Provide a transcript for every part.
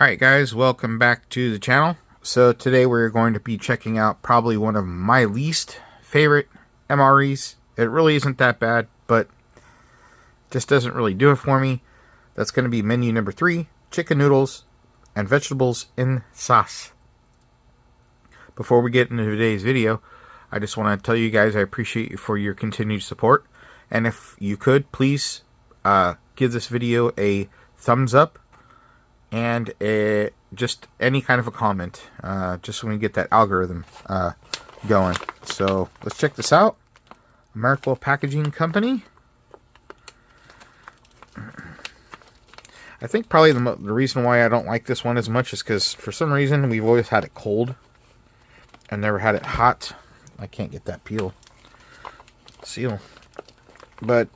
Alright guys, welcome back to the channel. So today we're going to be checking out probably one of my least favorite MREs. It really isn't that bad, but just doesn't really do it for me. That's going to be menu number 3, chicken noodles and vegetables in sauce. Before we get into today's video, I just want to tell you guys I appreciate you for your continued support. And if you could, please give this video a thumbs up and just any kind of a comment, just so we can get that algorithm going. So let's check this out. American Packaging Company. I think probably the reason why I don't like this one as much is because for some reason we've always had it cold and never had it hot. I can't get that seal. But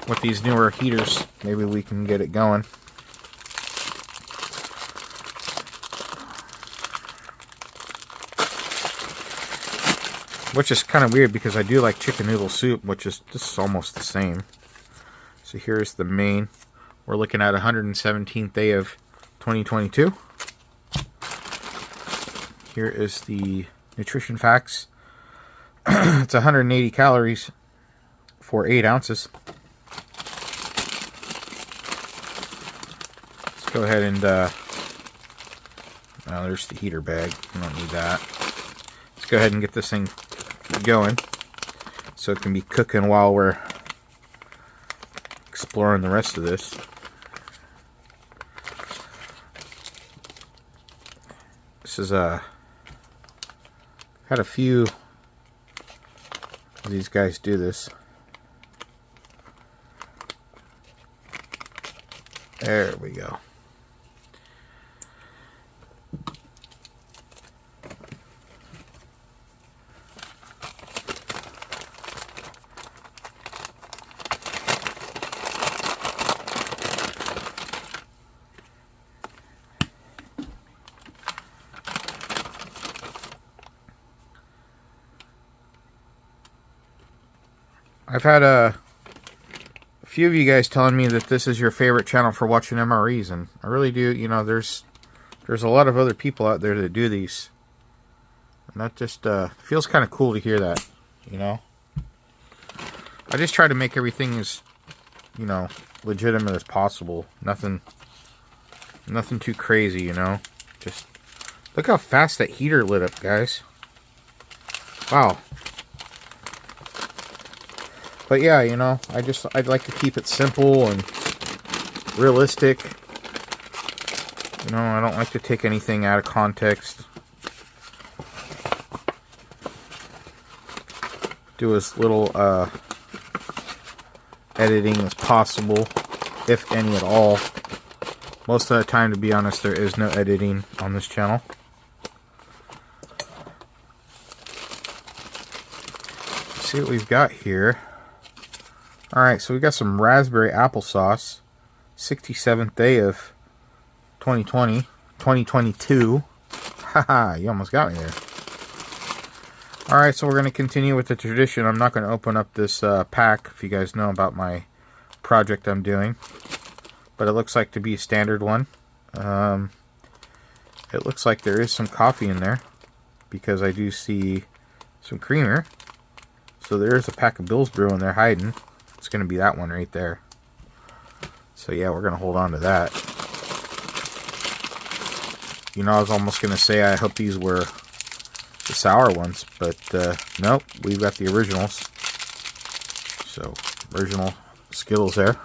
with these newer heaters, maybe we can get it going. Which is kind of weird because I do like chicken noodle soup, which is just almost the same. So here's the main. We're looking at 117th day of 2022. Here is the nutrition facts. It's 180 calories for 8 ounces. Let's go ahead and, there's the heater bag. We don't need that. Let's go ahead and get this thing going so it can be cooking while we're exploring the rest of this. This is had a few of these guys do this. There we go. I've had a few of you guys telling me that this is your favorite channel for watching MREs, and I really do. You know, there's a lot of other people out there that do these, and that just feels kind of cool to hear that. You know, I just try to make everything as, you know, legitimate as possible. Nothing too crazy. You know, just look how fast that heater lit up, guys. Wow. But yeah, you know, I'd like to keep it simple and realistic. You know, I don't like to take anything out of context. Do as little editing as possible, if any at all. Most of the time, to be honest, there is no editing on this channel. Let's see what we've got here. Alright, so we got some raspberry applesauce, 67th day of 2022. Haha, you almost got me there. Alright, so we're going to continue with the tradition. I'm not going to open up this pack, if you guys know about my project I'm doing. But it looks like to be a standard one. It looks like there is some coffee in there, because I do see some creamer. So there is a pack of Bill's Brew in there hiding. It's going to be that one right there. So yeah, we're going to hold on to that. You know, I was almost going to say I hope these were the sour ones, but nope, we've got the originals. So, original Skittles there.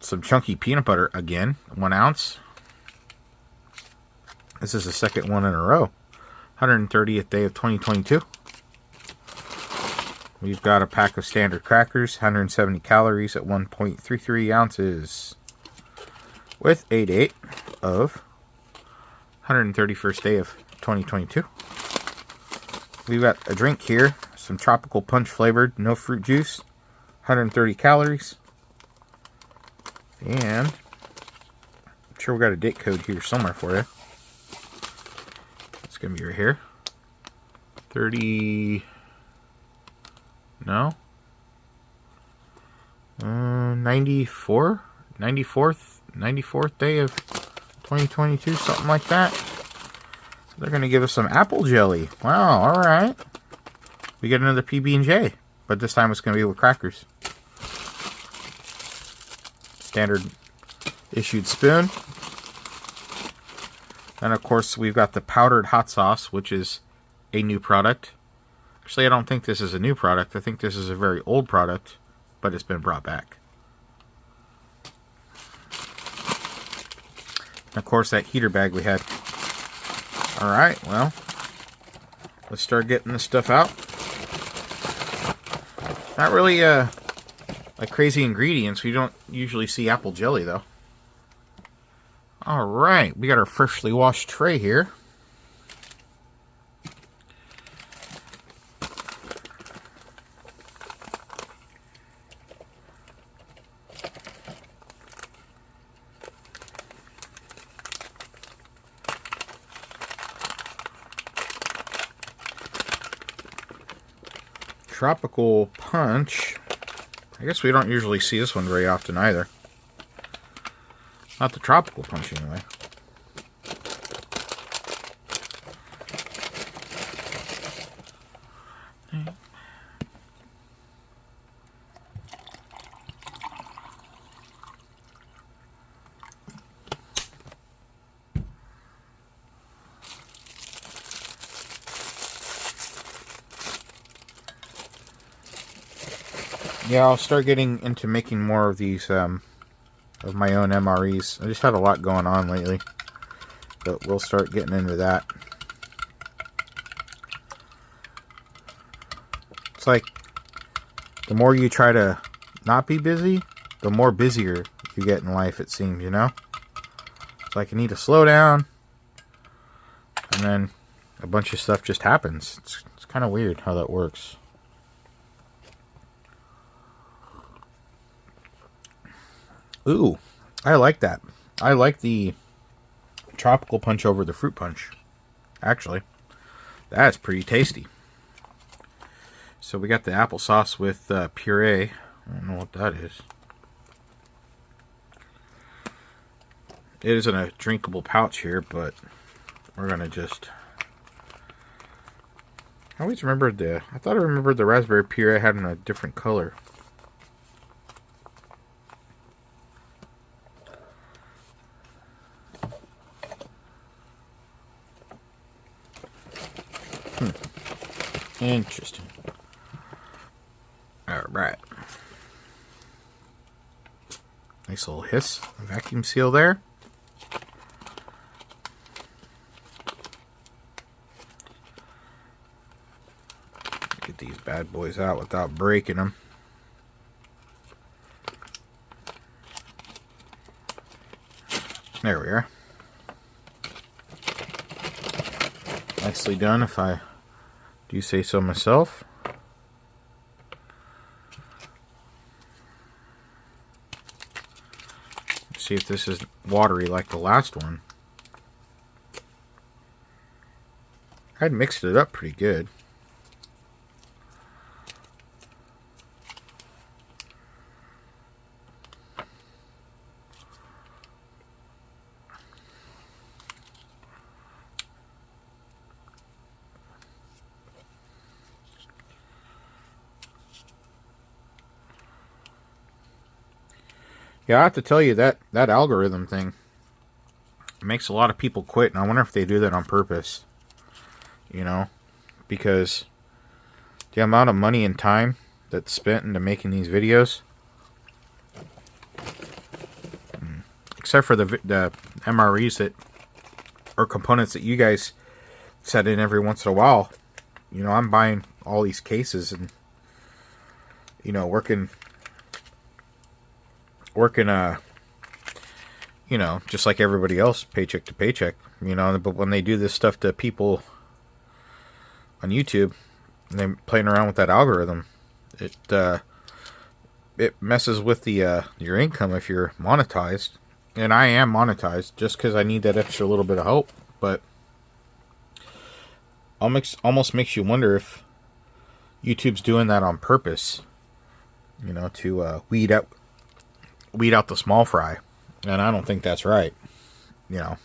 Some chunky peanut butter again, 1 ounce. This is the second one in a row. 130th day of 2022. We've got a pack of standard crackers, 170 calories at 1.33 ounces. With 8/8 of 131st day of 2022. We've got a drink here, some tropical punch flavored, no fruit juice, 130 calories. And I'm sure we got a date code here somewhere for you. It's going to be right here. 30... No? 94th day of 2022, something like that. They're going to give us some apple jelly. Wow, alright. We get another PB&J, but this time it's going to be with crackers. Standard issued spoon. And of course we've got the powdered hot sauce, which is a new product. Actually, I don't think this is a new product. I think this is a very old product, but it's been brought back. And of course, that heater bag we had. Alright, well, let's start getting this stuff out. Not really like crazy ingredients. We don't usually see apple jelly, though. Alright, we got our freshly washed tray here. Tropical Punch. I guess we don't usually see this one very often either. Not the Tropical Punch, anyway. Yeah, I'll start getting into making more of these, of my own MREs. I just had a lot going on lately, but we'll start getting into that. It's like, the more you try to not be busy, the more busier you get in life, it seems, you know? It's like you need to slow down, and then a bunch of stuff just happens. It's kind of weird how that works. Ooh, I like that. I like the Tropical Punch over the Fruit Punch. Actually, that's pretty tasty. So we got the applesauce with puree. I don't know what that is. It isn't a drinkable pouch here, but we're gonna just... I always remembered I thought I remembered the raspberry puree having a different color. Interesting. Alright. Nice little hiss. Vacuum seal there. Get these bad boys out without breaking them. There we are. Nicely done, if I do say so myself. Let's see if this is watery like the last one. I'd mixed it up pretty good. Yeah, I have to tell you that algorithm thing makes a lot of people quit, and I wonder if they do that on purpose. You know, because the amount of money and time that's spent into making these videos, except for the MREs that or components that you guys set in every once in a while, you know, I'm buying all these cases and, you know, working you know, just like everybody else, paycheck to paycheck, you know. But when they do this stuff to people on YouTube and they're playing around with that algorithm, it messes with the your income if you're monetized. And I am monetized just because I need that extra little bit of help, but almost makes you wonder if YouTube's doing that on purpose, you know, to weed out weed out the small fry. And I don't think that's right. You know.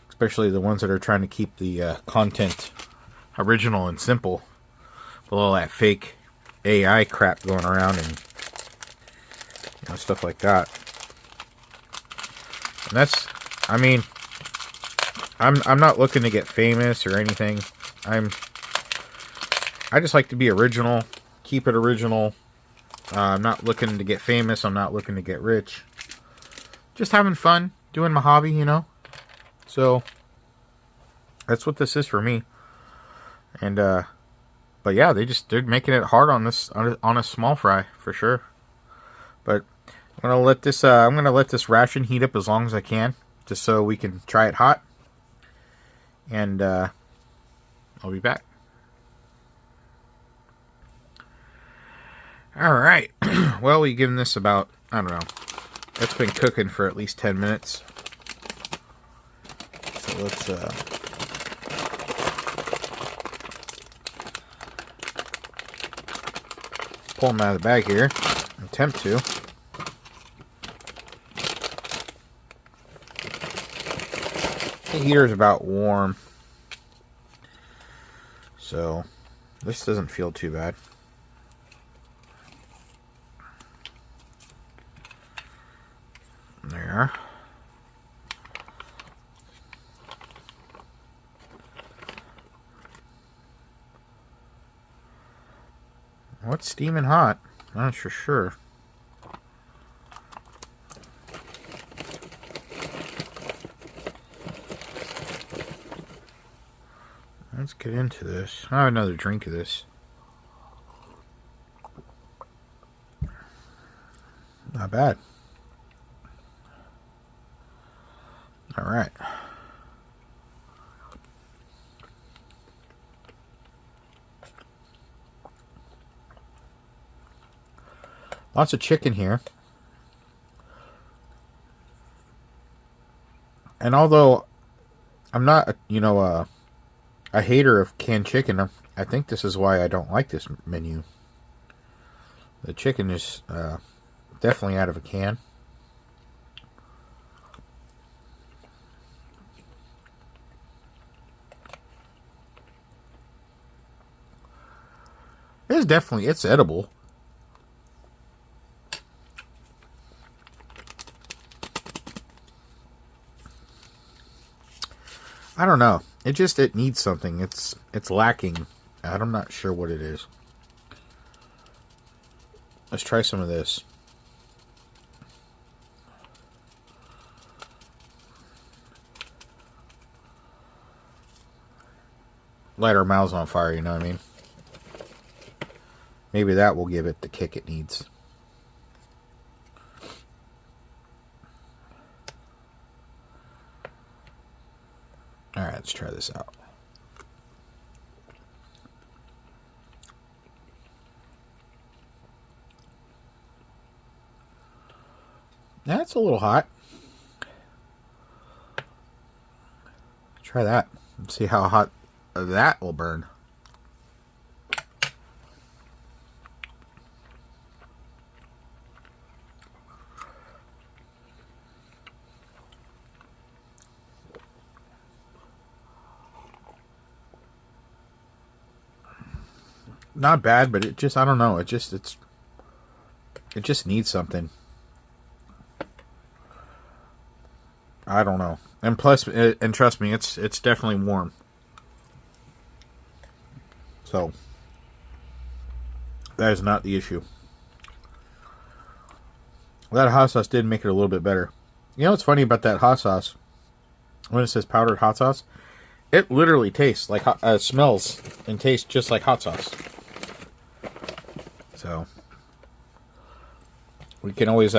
Especially the ones that are trying to keep the content original and simple. With all that fake AI crap going around and stuff like that. And that's, I mean, I'm not looking to get famous or anything. I just like to be original, keep it original. I'm not looking to get famous. I'm not looking to get rich. Just having fun, doing my hobby, you know. So that's what this is for me. And but yeah, they're making it hard on this on a small fry for sure. But I'm gonna let this ration heat up as long as I can, just so we can try it hot. And I'll be back. All right. Well, we've given this about, I don't know. It's been cooking for at least 10 minutes. So let's pull them out of the bag here. Attempt to. The heater's about warm. So this doesn't feel too bad. There. What's steaming hot? Not for sure. Let's get into this. I'll have another drink of this. Not bad. All right. Lots of chicken here. And although I'm not, a hater of canned chicken, I think this is why I don't like this menu. The chicken is definitely out of a can. It's edible. I don't know. It needs something. It's lacking. I'm not sure what it is. Let's try some of this. Light our mouths on fire, you know what I mean? Maybe that will give it the kick it needs. Alright, let's try this out. That's a little hot. Try that. Let's see how hot that will burn. Not bad, but it just, I don't know, it just needs something. I don't know. And plus, and trust me, it's definitely warm. So that is not the issue. That hot sauce did make it a little bit better. You know what's funny about that hot sauce? When it says powdered hot sauce, it literally tastes like smells and tastes just like hot sauce. So we can always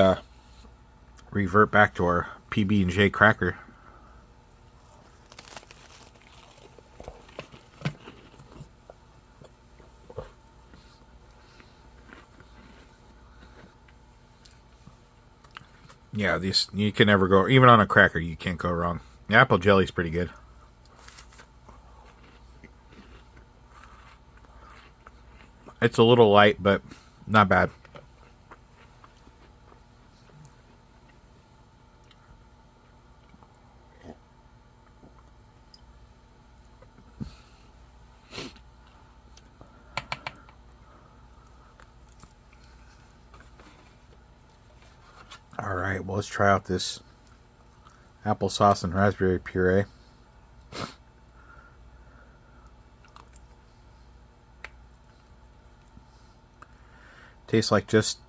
revert back to our PB&J cracker. Yeah, these you can never go, even on a cracker you can't go wrong. The apple jelly's pretty good. It's a little light, but not bad. Alright, well, let's try out this applesauce and raspberry puree. Tastes like just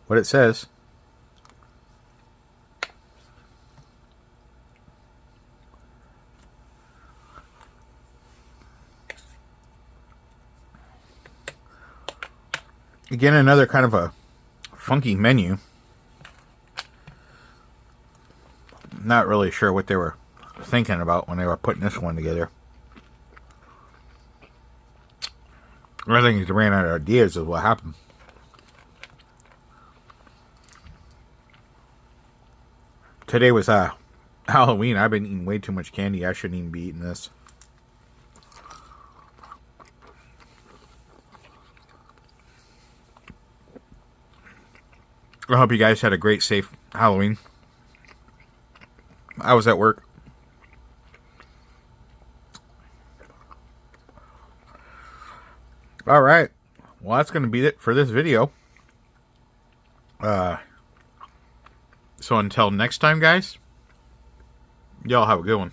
what it says. Again, another kind of a funky menu. Not really sure what they were thinking about when they were putting this one together. I think they ran out of ideas of what happened. Today was Halloween. I've been eating way too much candy. I shouldn't even be eating this. I hope you guys had a great, safe Halloween. I was at work. Alright. Well, that's going to be it for this video. So until next time, guys, y'all have a good one.